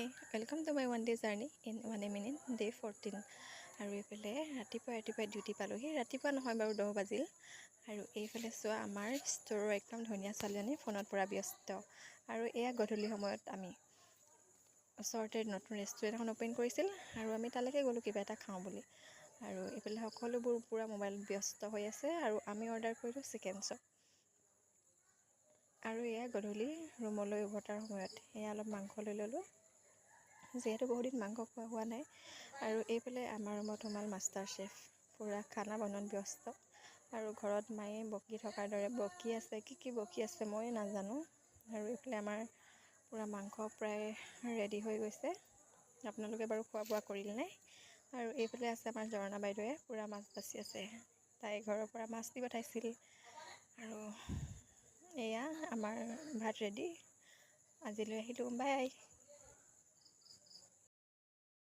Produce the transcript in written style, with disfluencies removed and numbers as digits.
high welcome to my one day journey in 1 minute day 14 আৰু এইফালে ৰাতিপুৱা duty পালোহি ৰাতিপুৱা নহয় বাৰু 10 বাজিল আৰু এইফালে চোৱা আমাৰ ষ্টৰৰ একদম ধুনীয়া ছোৱালীজনী ফোনত পুৰা ব্যস্ত আৰু এয়া গধূলি সময়ত আমি ওচৰতে নতুন ৰেষ্টুৰেণ্ট এখন অপেন কৰিছিল আৰু আমি তালৈকে গ'লোঁ কিবা এটা খাওঁ বুলি আৰু এইফালে সকলোবোৰ পুৰা মোবাইলত ব্যস্ত হৈ আছে আৰু আমি অৰ্ডাৰ কৰিলোঁ চিকেন চপ আৰু এয়া গধূলি ৰুমলৈ উভতাৰ সময়ত এয়া অলপ মাংস লৈ ল'লোঁ যিহেতু বহুত দিন মাংস খোৱা হোৱা নাই আৰু এইফালে আমাৰ ৰুমত সোমাল মাষ্টাৰ চেফ পুৰা খানা বনোৱাত ব্যস্ত আৰু ঘৰত মায়ে বকি থকাৰ দৰে বকি আছে কি বকি আছে মই নাজানো আৰু এইফালে আমাৰ পুৰা মাংস প্ৰায় ৰেডি হৈ গৈছে আপোনালোকে বাৰু খোৱা বোৱা কৰিলে নাই আৰু এইফালে আছে আমাৰ জৰ্ণা বাইদেৱে পুৰা মাছ বাছি আছে তাই ঘৰৰ পৰা মাছ দি পঠাইছিল আৰু এয়া আমাৰ ভাত ৰেডি আজিলৈ আহিলোঁ বাই